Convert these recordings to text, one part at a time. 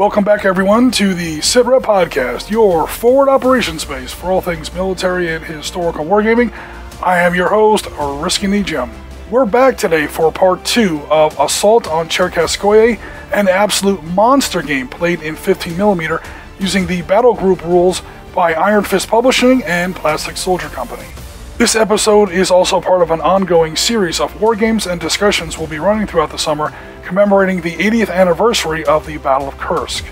Welcome back, everyone, to the Sitrep podcast, your forward operations base for all things military and historical wargaming. I am your host, Risky Knee Jim. We're back today for part 2 of Assault on Cherkasskoye, an absolute monster game played in 15mm using the Battlegroup rules by Ironfist Publishing and Plastic Soldier Company. This episode is also part of an ongoing series of wargames and discussions we'll be running throughout the summer, commemorating the 80th anniversary of the Battle of Kursk.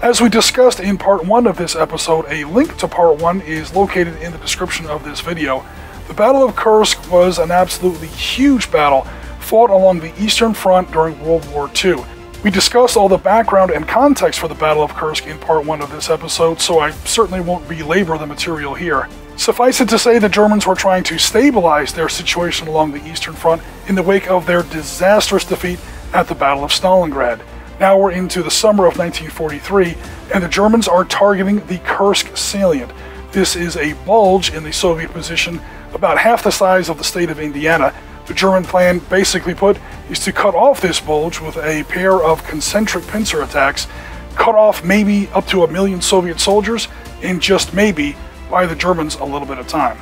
As we discussed in part 1 of this episode, a link to part 1 is located in the description of this video. The Battle of Kursk was an absolutely huge battle fought along the Eastern Front during World War II. We discussed all the background and context for the Battle of Kursk in part 1 of this episode, so I certainly won't belabor the material here. Suffice it to say, the Germans were trying to stabilize their situation along the Eastern Front in the wake of their disastrous defeat at the Battle of Stalingrad. Now we're into the summer of 1943, and the Germans are targeting the Kursk salient. This is a bulge in the Soviet position about half the size of the state of Indiana. The German plan, basically put, is to cut off this bulge with a pair of concentric pincer attacks, cut off maybe up to 1 million Soviet soldiers, and just maybe buy the Germans a little bit of time.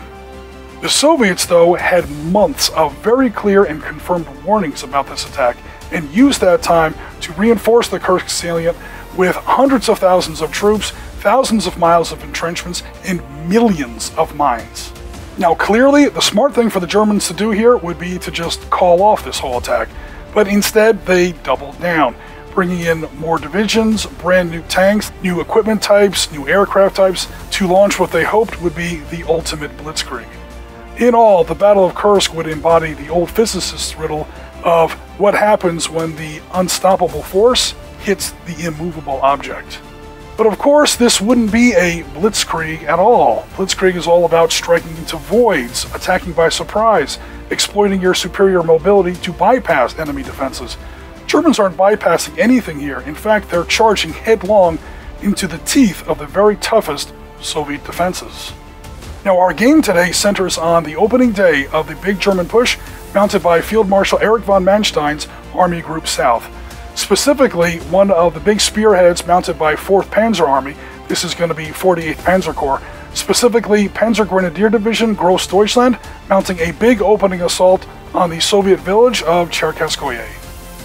The Soviets, though, had months of very clear and confirmed warnings about this attack, and used that time to reinforce the Kursk salient with hundreds of thousands of troops, thousands of miles of entrenchments, and millions of mines. Now, clearly, the smart thing for the Germans to do here would be to just call off this whole attack, but instead they doubled down, bringing in more divisions, brand new tanks, new equipment types, new aircraft types, to launch what they hoped would be the ultimate blitzkrieg. In all, the Battle of Kursk would embody the old physicist's riddle of what happens when the unstoppable force hits the immovable object. But of course, this wouldn't be a blitzkrieg at all. Blitzkrieg is all about striking into voids, attacking by surprise, exploiting your superior mobility to bypass enemy defenses. Germans aren't bypassing anything here. In fact, they're charging headlong into the teeth of the very toughest Soviet defenses. Now, our game today centers on the opening day of the big German push mounted by Field Marshal Erich von Manstein's Army Group South. Specifically, one of the big spearheads mounted by 4th Panzer Army, this is going to be 48th Panzer Corps, specifically Panzergrenadier Division Grossdeutschland, mounting a big opening assault on the Soviet village of Cherkasskoye.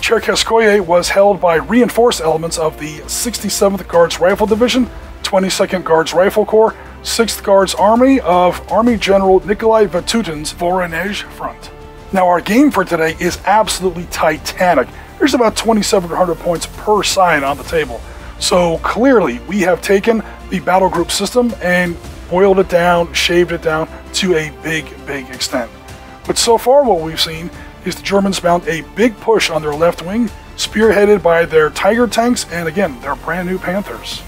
Cherkasskoye was held by reinforced elements of the 67th Guards Rifle Division, 22nd Guards Rifle Corps, 6th Guards Army of Army General Nikolai Vatutin's Voronezh Front. Now, our game for today is absolutely titanic. There's about 2,700 points per side on the table. So clearly, we have taken the Battlegroup system and boiled it down, shaved it down to a big extent. But so far what we've seen is the Germans mount a big push on their left wing, spearheaded by their Tiger tanks and, again, their brand new Panthers.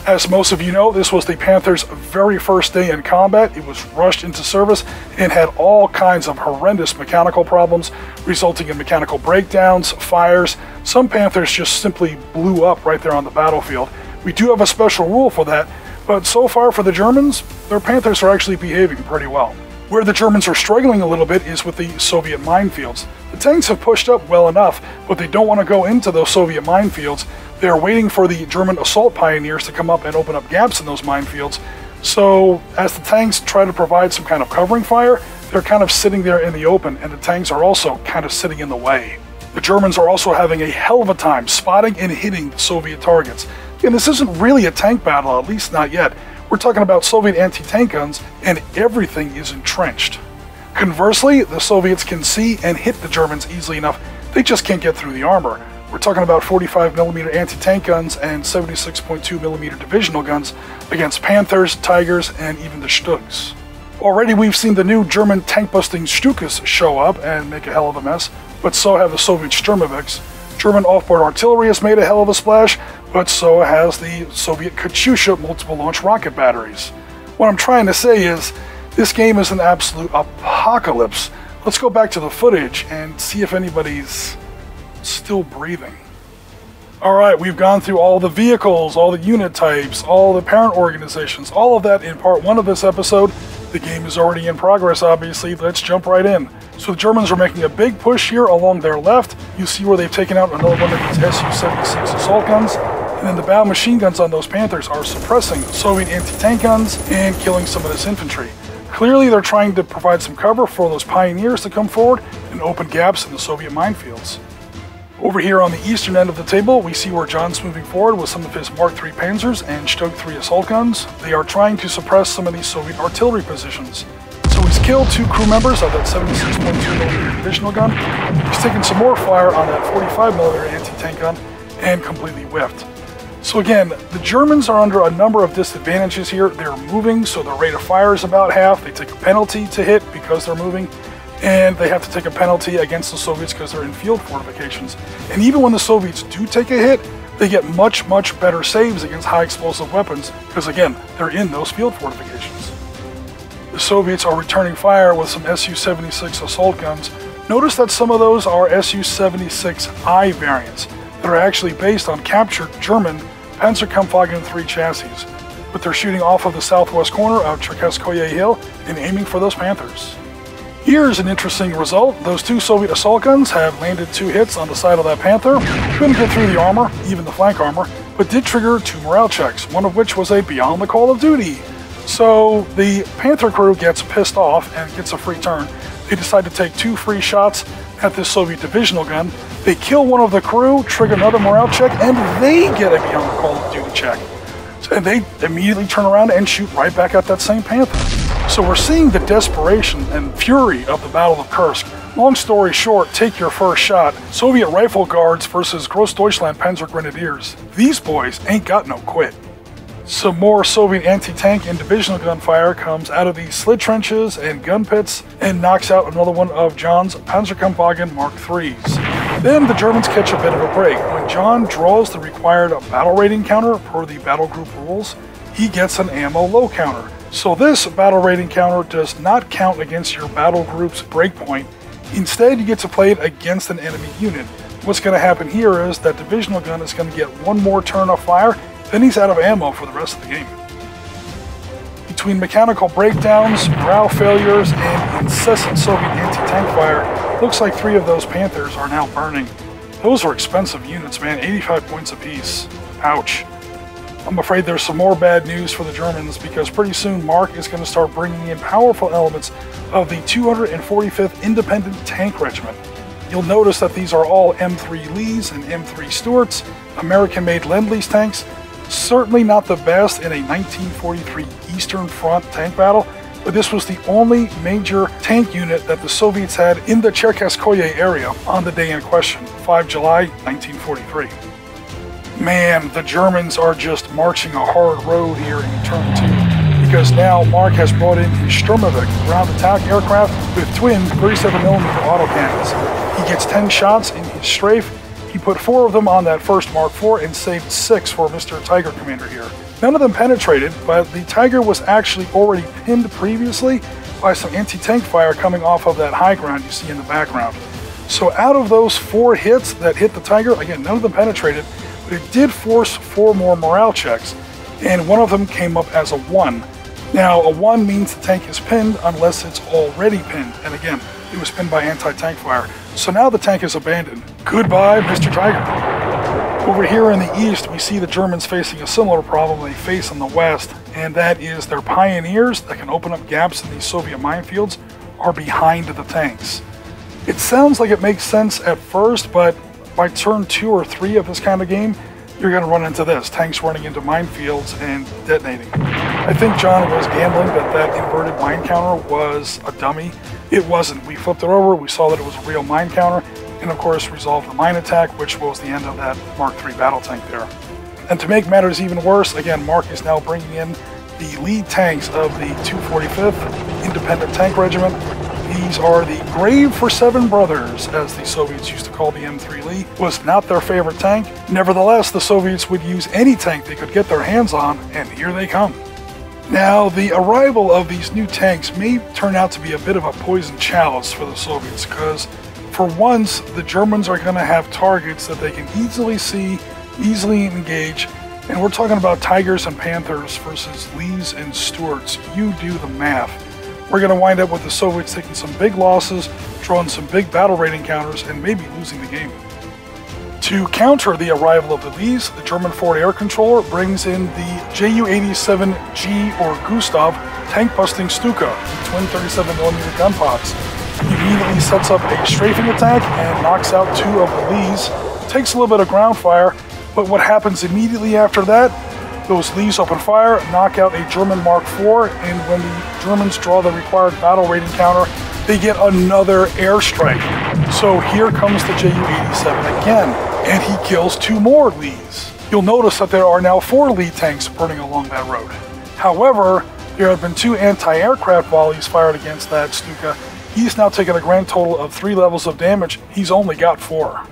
As most of you know, this was the Panther's very first day in combat. It was rushed into service and had all kinds of horrendous mechanical problems, resulting in mechanical breakdowns, fires. Some Panthers just simply blew up right there on the battlefield. We do have a special rule for that, but so far for the Germans, their Panthers are actually behaving pretty well. Where the Germans are struggling a little bit is with the Soviet minefields. The tanks have pushed up well enough, but they don't want to go into those Soviet minefields. They're waiting for the German assault pioneers to come up and open up gaps in those minefields. So as the tanks try to provide some kind of covering fire, they're kind of sitting there in the open, and the tanks are also kind of sitting in the way. The Germans are also having a hell of a time spotting and hitting the Soviet targets. Again, this isn't really a tank battle, at least not yet. We're talking about Soviet anti-tank guns, and everything is entrenched. Conversely, the Soviets can see and hit the Germans easily enough. They just can't get through the armor. We're talking about 45mm anti-tank guns and 76.2mm divisional guns against Panthers, Tigers, and even the Stugs. Already we've seen the new German tank-busting Stukas show up and make a hell of a mess, but so have the Soviet Sturmovix. German off-board artillery has made a hell of a splash, but so has the Soviet Katyusha multiple-launch rocket batteries. What I'm trying to say is, this game is an absolute apocalypse. Let's go back to the footage and see if anybody's still breathing. Alright, we've gone through all the vehicles, all the unit types, all the parent organizations, all of that in part 1 of this episode. The game is already in progress, obviously. Let's jump right in. So the Germans are making a big push here along their left. You see where they've taken out another one of these Su-76 assault guns. And then the bow machine guns on those Panthers are suppressing Soviet anti-tank guns and killing some of this infantry. Clearly they're trying to provide some cover for those pioneers to come forward and open gaps in the Soviet minefields. Over here on the eastern end of the table, we see where John's moving forward with some of his Mark III Panzers and Stoke 3 assault guns. They are trying to suppress some of these Soviet artillery positions. So he's killed 2 crew members of that 76.2mm divisional gun. He's taken some more fire on that 45mm anti-tank gun and completely whiffed. So again, the Germans are under a number of disadvantages here. They're moving, so their rate of fire is about half. They take a penalty to hit because they're moving, and they have to take a penalty against the Soviets because they're in field fortifications. And even when the Soviets do take a hit, they get much, much better saves against high explosive weapons because again, they're in those field fortifications. The Soviets are returning fire with some Su-76 assault guns. Notice that some of those are Su-76I variants that are actually based on captured German Panzergrenadier Division 3 chassis, but they're shooting off of the southwest corner of Cherkasskoye Hill and aiming for those Panthers. Here's an interesting result. Those 2 Soviet assault guns have landed 2 hits on the side of that Panther. Couldn't get through the armor, even the flank armor, but did trigger 2 morale checks, one of which was a beyond the call of duty. So the Panther crew gets pissed off and gets a free turn. They decide to take 2 free shots at this Soviet divisional gun. They kill one of the crew, trigger another morale check, and they get a beyond the call of duty check. And they immediately turn around and shoot right back at that same Panther. So we're seeing the desperation and fury of the Battle of Kursk. Long story short, take your first shot. Soviet rifle guards versus Grossdeutschland Panzergrenadiers. These boys ain't got no quit. Some more Soviet anti-tank and divisional gunfire comes out of these slit trenches and gun pits and knocks out another one of John's Panzergrenadier Mark IIIs. Then the Germans catch a bit of a break. When John draws the required battle rating counter per the Battlegroup rules, he gets an ammo low counter. So this battle rating counter does not count against your battle group's breakpoint. Instead, you get to play it against an enemy unit. What's going to happen here is that divisional gun is going to get one more turn of fire, then he's out of ammo for the rest of the game. Between mechanical breakdowns, morale failures, and incessant Soviet anti-tank fire, looks like 3 of those Panthers are now burning. Those are expensive units, man, 85 points apiece. Ouch. I'm afraid there's some more bad news for the Germans because pretty soon Mark is going to start bringing in powerful elements of the 245th Independent Tank Regiment. You'll notice that these are all M3 Lees and M3 Stuarts, American-made Lend-Lease tanks. Certainly not the best in a 1943 Eastern Front tank battle, but this was the only major tank unit that the Soviets had in the Cherkasskoye area on the day in question, 5 July 1943. Man, the Germans are just marching a hard road here in turn 2, because now Mark has brought in his Sturmovik ground attack aircraft with twin 37mm autocannons. He gets 10 shots in his strafe. He put 4 of them on that first Mark IV and saved 6 for Mr. Tiger Commander here. None of them penetrated, but the Tiger was actually already pinned previously by some anti-tank fire coming off of that high ground you see in the background. So out of those 4 hits that hit the Tiger, again, none of them penetrated, but it did force 4 more morale checks, and one of them came up as a 1. Now, a 1 means the tank is pinned unless it's already pinned, and again, it was pinned by anti-tank fire. So now the tank is abandoned. Goodbye, Mr. Tiger. Over here in the east, we see the Germans facing a similar problem they face in the west, and that is their pioneers that can open up gaps in these Soviet minefields are behind the tanks. It sounds like it makes sense at first, but by turn 2 or 3 of this kind of game, you're going to run into this, tanks running into minefields and detonating. I think John was gambling that inverted mine counter was a dummy. It wasn't. We flipped it over, we saw that it was a real mine counter, and of course resolved the mine attack, which was the end of that Mark III battle tank there. And to make matters even worse, again, Mark is now bringing in the lead tanks of the 245th Independent Tank Regiment. These are the Grave for 7 Brothers, as the Soviets used to call the M3 Lee. Was not their favorite tank. Nevertheless, the Soviets would use any tank they could get their hands on, and here they come. Now, the arrival of these new tanks may turn out to be a bit of a poison chalice for the Soviets, because for once, the Germans are going to have targets that they can easily see, easily engage, and we're talking about Tigers and Panthers versus Lees and Stuarts. You do the math. We're going to wind up with the Soviets taking some big losses, drawing some big battle rating counters, and maybe losing the game. To counter the arrival of the Lees, the German forward air controller brings in the Ju-87G or Gustav tank-busting Stuka, the twin 37mm gun pods. He immediately sets up a strafing attack and knocks out 2 of the Lees. Takes a little bit of ground fire, but what happens immediately after that? Those Lees open fire, knock out a German Mark IV, and when the Germans draw the required battle rating counter, they get another airstrike. So here comes the Ju-87 again, and he kills 2 more Lees. You'll notice that there are now 4 Lee tanks burning along that road. However, there have been 2 anti-aircraft volleys fired against that Stuka. He's now taken a grand total of 3 levels of damage. He's only got 4.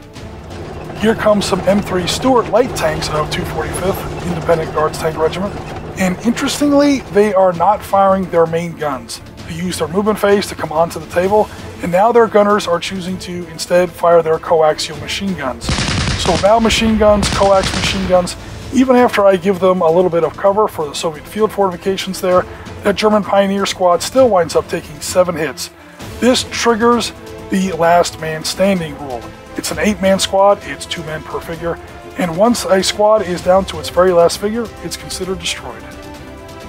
Here comes some M3 Stuart light tanks of 245th Independent Guards Tank Regiment. And interestingly, they are not firing their main guns. They use their movement phase to come onto the table, and now their gunners are choosing to instead fire their coaxial machine guns. So bow machine guns, coax machine guns, even after I give them a little bit of cover for the Soviet field fortifications there, that German Pioneer squad still winds up taking 7 hits. This triggers the last man standing rule. It's an 8-man squad, it's 2 men per figure, and once a squad is down to its very last figure, it's considered destroyed.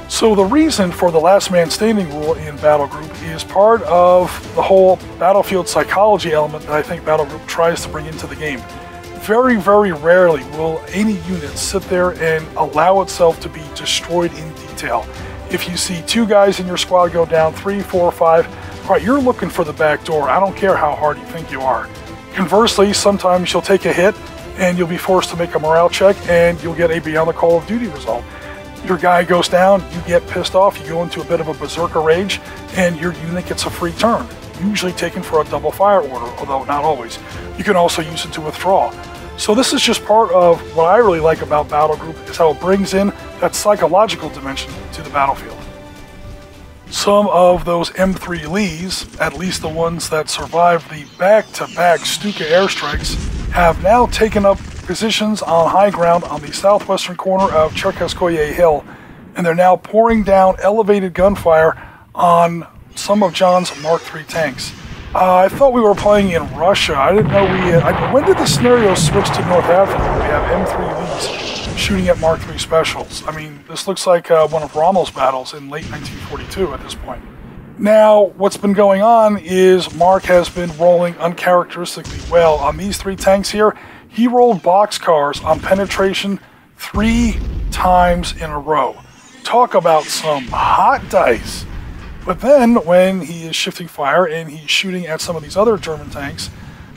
So the reason for the last man standing rule in Battlegroup is part of the whole battlefield psychology element that I think Battlegroup tries to bring into the game. Very, very rarely will any unit sit there and allow itself to be destroyed in detail. If you see 2 guys in your squad go down, 3, 4, 5, right, you're looking for the back door. I don't care how hard you think you are. Conversely, sometimes you'll take a hit and you'll be forced to make a morale check and you'll get a beyond the call of duty result. Your guy goes down, you get pissed off, you go into a bit of a berserker rage, and your unit gets a free turn, usually taken for a double fire order, although not always. You can also use it to withdraw. So this is just part of what I really like about Battlegroup, is how it brings in that psychological dimension to the battlefield. Some of those M3 Lees, at least the ones that survived the back-to-back Stuka airstrikes, have now taken up positions on high ground on the southwestern corner of Cherkasskoye Hill, and they're now pouring down elevated gunfire on some of John's Mark III tanks. I thought we were playing in Russia. I didn't know we had... When did the scenario switch to North Africa? We have M3 Lees shooting at Mark III specials. I mean, this looks like one of Rommel's battles in late 1942 at this point. Now, what's been going on is Mark has been rolling uncharacteristically well. On these 3 tanks here, he rolled boxcars on penetration 3 times in a row. Talk about some hot dice. But then, when he is shifting fire and he's shooting at some of these other German tanks,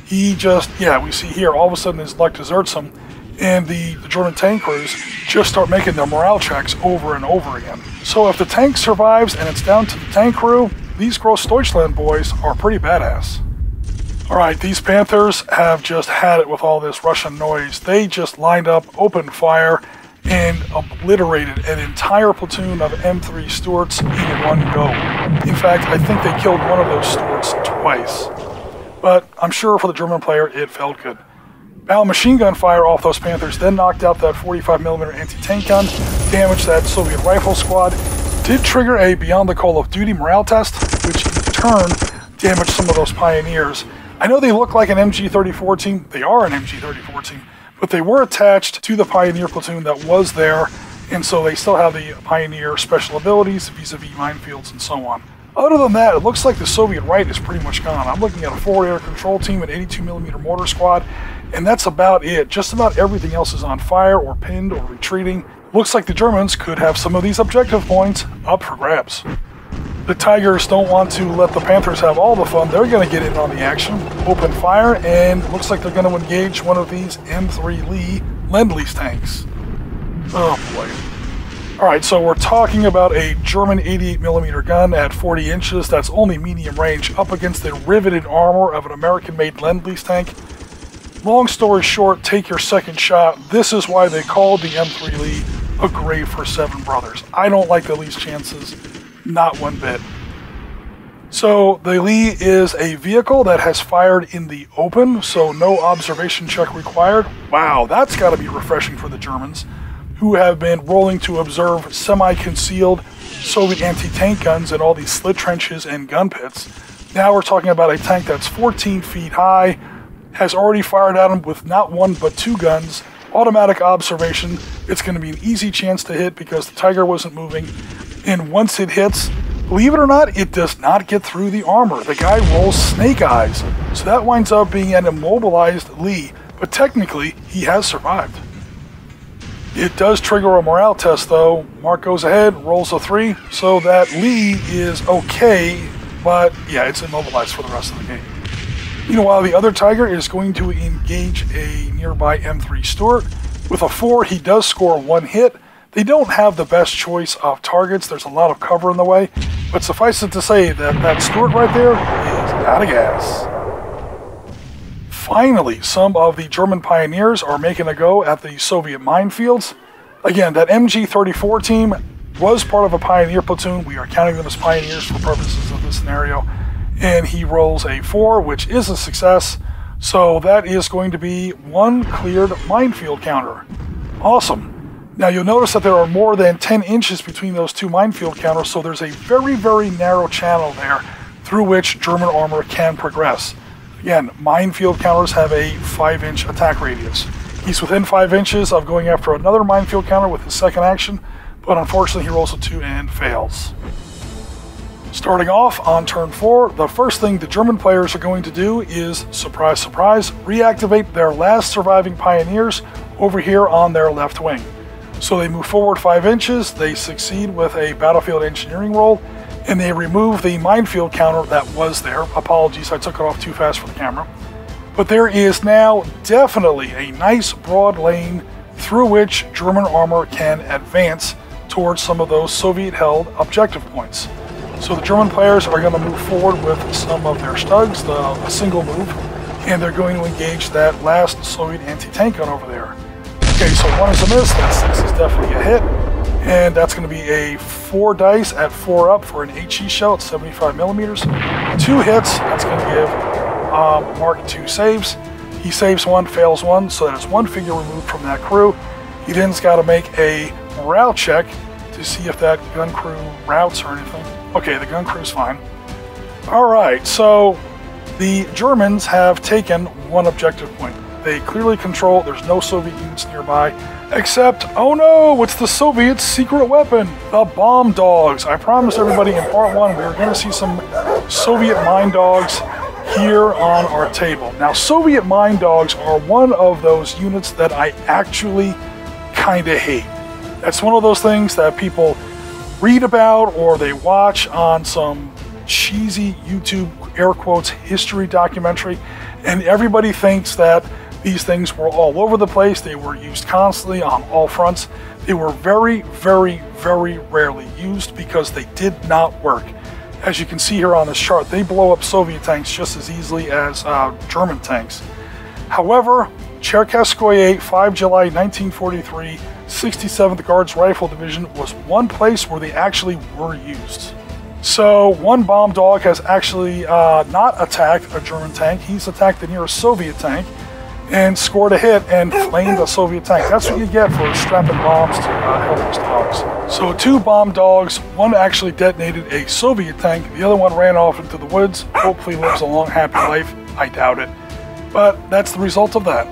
he just, we see here, all of a sudden his luck deserts him, and the German tank crews just start making their morale checks over and over again. So if the tank survives and it's down to the tank crew, these Grossdeutschland boys are pretty badass. Alright, these Panthers have just had it with all this Russian noise. They just lined up, opened fire, and obliterated an entire platoon of M3 Stuarts in one go. In fact, I think they killed one of those Stuarts twice. But I'm sure for the German player, it felt good. Bow machine gun fire off those Panthers then knocked out that 45mm anti-tank gun, damaged that Soviet rifle squad, did trigger a beyond the call of duty morale test, which in turn damaged some of those Pioneers. I know they look like an MG-34 team, they are an MG-34 team, but they were attached to the Pioneer platoon that was there, and so they still have the Pioneer special abilities, vis-a-vis minefields and so on. Other than that, it looks like the Soviet right is pretty much gone. I'm looking at a forward air control team, an 82mm mortar squad, and that's about it. Just about everything else is on fire or pinned or retreating. Looks like the Germans could have some of these objective points up for grabs. The Tigers don't want to let the Panthers have all the fun. They're going to get in on the action, open fire, and it looks like they're going to engage one of these M3 Lee Lend-Lease tanks. Oh boy. Alright, so we're talking about a German 88mm gun at 40 inches that's only medium range up against the riveted armor of an American-made Lend-Lease tank. Long story short, take your second shot. This is why they called the M3 Lee a grave for 7 brothers. I don't like the Lee's chances, not one bit. So the Lee is a vehicle that has fired in the open, so no observation check required. Wow, that's got to be refreshing for the Germans, who have been rolling to observe semi-concealed Soviet anti-tank guns in all these slit trenches and gun pits. Now we're talking about a tank that's 14 feet high, has already fired at him with not one but two guns. Automatic observation. It's going to be an easy chance to hit because the Tiger wasn't moving. And once it hits, believe it or not, it does not get through the armor. The guy rolls snake eyes. So that winds up being an immobilized Lee. But technically, he has survived. It does trigger a morale test though. Mark goes ahead, rolls a 3. So that Lee is okay. But yeah, it's immobilized for the rest of the game. Meanwhile, the other Tiger is going to engage a nearby M3 Stuart. With a 4, he does score 1 hit. They don't have the best choice of targets. There's a lot of cover in the way. But suffice it to say that that Stuart right there is out of gas. Finally, some of the German pioneers are making a go at the Soviet minefields. Again, that MG-34 team was part of a pioneer platoon. We are counting them as pioneers for purposes of this scenario. And he rolls a 4, which is a success. So that is going to be 1 cleared minefield counter. Awesome. Now you'll notice that there are more than 10 inches between those two minefield counters, so there's a very, very narrow channel there through which German armor can progress. Again, minefield counters have a 5-inch attack radius. He's within 5 inches of going after another minefield counter with his second action, but unfortunately he rolls a 2 and fails. Starting off on turn 4, the first thing the German players are going to do is, surprise, surprise, reactivate their last surviving pioneers over here on their left wing. So they move forward 5 inches, they succeed with a battlefield engineering roll, and they remove the minefield counter that was there. Apologies, I took it off too fast for the camera. But there is now definitely a nice broad lane through which German armor can advance towards some of those Soviet-held objective points. So the German players are going to move forward with some of their Stugs, a single move, and they're going to engage that last Soviet anti-tank gun over there. Okay, so 1 is a miss, that 6 is definitely a hit, and that's going to be a 4 dice at 4 up for an HE shell at 75 millimeters. 2 hits, that's going to give Mark 2 saves. He saves 1, fails 1, so that is 1 figure removed from that crew. He then's got to make a morale check to see if that gun crew routes or anything. Okay, the gun crew's fine. Alright, so the Germans have taken 1 objective point. They clearly control, there's no Soviet units nearby, except, oh no, it's the Soviets' secret weapon, the bomb dogs. I promised everybody in part 1 we were going to see some Soviet mine dogs here on our table. Now, Soviet mine dogs are one of those units that I actually kind of hate. That's one of those things that people read about or they watch on some cheesy YouTube, air quotes, history documentary, and everybody thinks that these things were all over the place. They were used constantly on all fronts. They were very, very, very rarely used because they did not work. As you can see here on this chart, they blow up Soviet tanks just as easily as German tanks. However, Cherkasskoye, 5 July 1943, 67th Guards Rifle Division was one place where they actually were used. So one bomb dog has actually not attacked a German tank. He's attacked the nearest Soviet tank and scored a hit and flamed a Soviet tank. That's what you get for strapping bombs to helpless dogs. So 2 bomb dogs, one actually detonated a Soviet tank, the other one ran off into the woods, hopefully lives a long, happy life. I doubt it. But that's the result of that.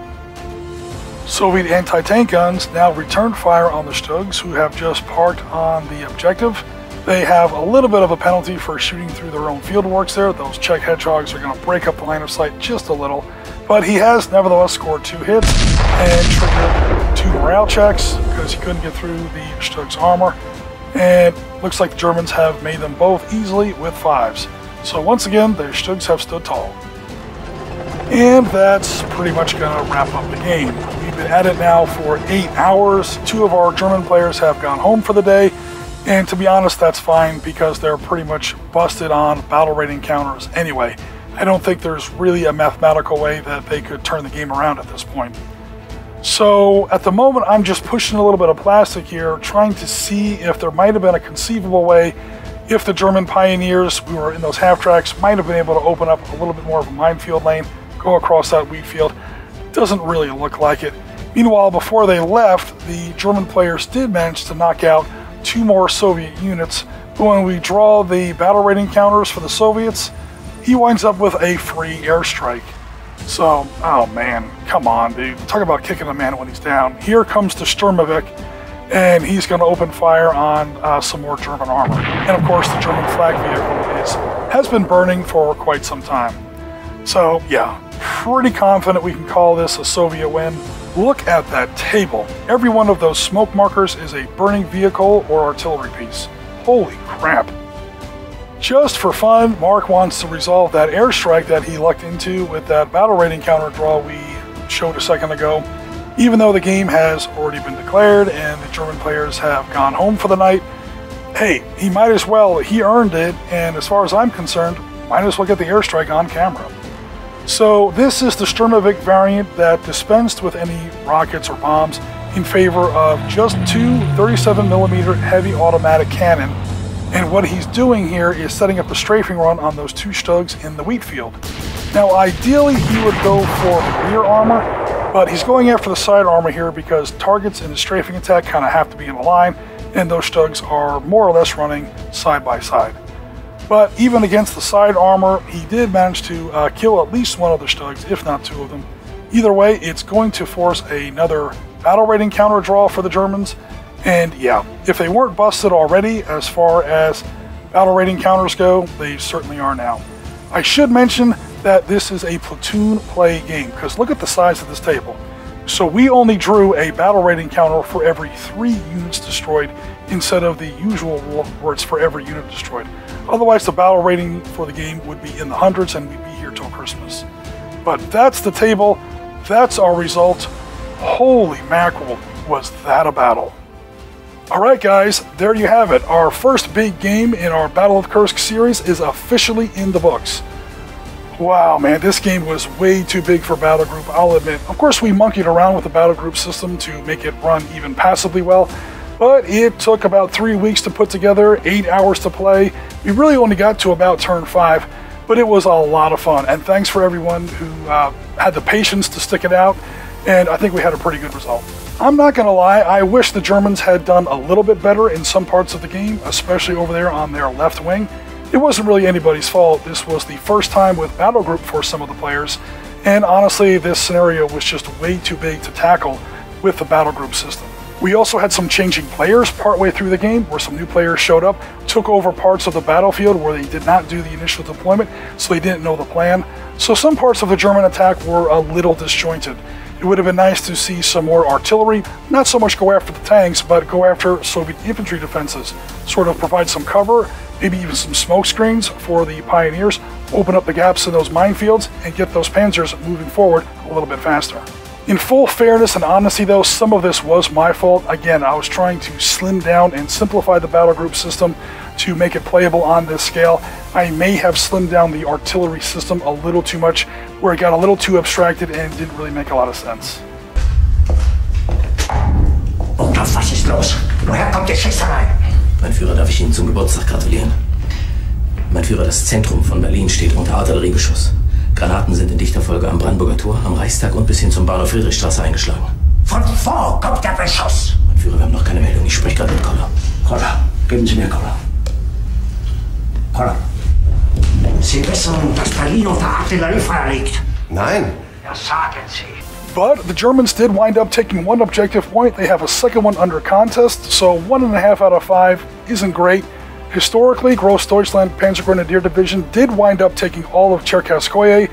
Soviet anti-tank guns now return fire on the Stugs, who have just parked on the objective. They have a little bit of a penalty for shooting through their own field works there. Those Czech hedgehogs are going to break up the line of sight just a little. But he has nevertheless scored 2 hits and triggered 2 morale checks because he couldn't get through the Stug's armor. And looks like the Germans have made them both easily with 5s. So once again, the Stugs have stood tall. And that's pretty much going to wrap up the game. We've been at it now for 8 hours. 2 of our German players have gone home for the day. And to be honest, that's fine because they're pretty much busted on battle rating counters anyway. I don't think there's really a mathematical way that they could turn the game around at this point. So at the moment, I'm just pushing a little bit of plastic here, trying to see if there might have been a conceivable way if the German pioneers who were in those half tracks might have been able to open up a little bit more of a minefield lane, go across that wheat field. Doesn't really look like it. Meanwhile, before they left, the German players did manage to knock out 2 more Soviet units. But when we draw the battle rating counters for the Soviets, he winds up with a free airstrike. So, oh man, come on, dude. Talk about kicking a man when he's down. Here comes the Sturmovik, and he's going to open fire on some more German armor. And of course, the German flag vehicle has been burning for quite some time. So, yeah, pretty confident we can call this a Soviet win. Look at that table. Every one of those smoke markers is a burning vehicle or artillery piece. Holy crap. Just for fun, Mark wants to resolve that airstrike that he lucked into with that battle rating counter draw we showed a second ago. Even though the game has already been declared and the German players have gone home for the night, hey, he might as well. He earned it, and as far as I'm concerned, might as well get the airstrike on camera. So this is the Sturmovik variant that dispensed with any rockets or bombs in favor of just two 37mm heavy automatic cannon. And what he's doing here is setting up a strafing run on those two Stugs in the wheat field. Now ideally he would go for rear armor, but he's going after the side armor here because targets in the strafing attack kind of have to be in a line, and those Stugs are more or less running side by side. But even against the side armor, he did manage to kill at least one of the Stugs, if not two of them. Either way, it's going to force another battle rating counter draw for the Germans. And yeah, if they weren't busted already as far as battle rating counters go, they certainly are now. I should mention that this is a platoon play game, because look at the size of this table. So we only drew a battle rating counter for every 3 units destroyed instead of the usual where it's for every unit destroyed. Otherwise the battle rating for the game would be in the hundreds and we'd be here till Christmas. But that's the table, that's our result. Holy mackerel, was that a battle. Alright guys, there you have it. Our first big game in our Battle of Kursk series is officially in the books. Wow, man, this game was way too big for Battlegroup, I'll admit. Of course, we monkeyed around with the Battlegroup system to make it run even passably well, but it took about 3 weeks to put together, 8 hours to play. We really only got to about turn 5, but it was a lot of fun, and thanks for everyone who had the patience to stick it out, and I think we had a pretty good result. I'm not going to lie, I wish the Germans had done a little bit better in some parts of the game, especially over there on their left wing. It wasn't really anybody's fault. This was the first time with Battlegroup for some of the players, and honestly, this scenario was just way too big to tackle with the Battlegroup system. We also had some changing players partway through the game, where some new players showed up, took over parts of the battlefield where they did not do the initial deployment, so they didn't know the plan. So some parts of the German attack were a little disjointed. It would have been nice to see some more artillery, not so much go after the tanks, but go after Soviet infantry defenses, sort of provide some cover, maybe even some smoke screens for the pioneers, open up the gaps in those minefields, and get those panzers moving forward a little bit faster. In full fairness and honesty though, some of this was my fault. Again, I was trying to slim down and simplify the Battlegroup system to make it playable on this scale. I may have slimmed down the artillery system a little too much, where it got a little too abstracted and didn't really make a lot of sense. Olaf, was ist los? Woher kommt die Schießerei? Mein Führer, darf ich Ihnen zum Geburtstag gratulieren? Mein Führer, das Zentrum von Berlin steht unter Artilleriebeschuss. Granaten sind in dichter Folge am Brandenburger Tor, am Reichstag und bis hin zum Bahnhof Friedrichstraße eingeschlagen. Von wo kommt der Beschuss? Mein Führer, wir haben noch keine Meldung. Ich spreche gerade mit Koller. Koller, geben Sie mir Koller. Koller. Sie wissen, dass Berlin unter Artilleriefeuer liegt? Nein. Ja, sagen Sie. But the Germans did wind up taking one objective point. They have a second one under contest, so 1.5 out of 5 isn't great. Historically, Grossdeutschland Panzergrenadier Division did wind up taking all of Cherkasskoye,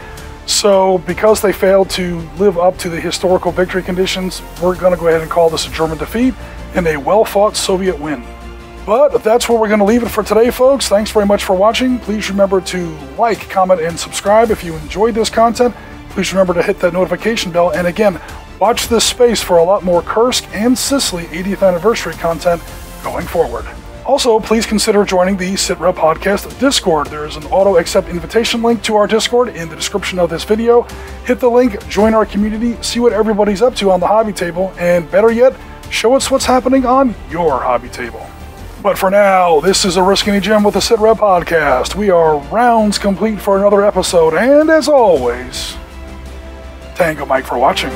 so because they failed to live up to the historical victory conditions, we're going to go ahead and call this a German defeat and a well-fought Soviet win. But that's where we're going to leave it for today, folks. Thanks very much for watching. Please remember to like, comment, and subscribe if you enjoyed this content. Please remember to hit that notification bell, and again, watch this space for a lot more Kursk and Sicily 80th anniversary content going forward. Also, please consider joining the Sitrep Podcast Discord. There is an auto-accept invitation link to our Discord in the description of this video. Hit the link, join our community, see what everybody's up to on the hobby table, and better yet, show us what's happening on your hobby table. But for now, this is Cherkasskoye Jim with the Sitrep Podcast. We are rounds complete for another episode, and as always, Tango Mike for watching.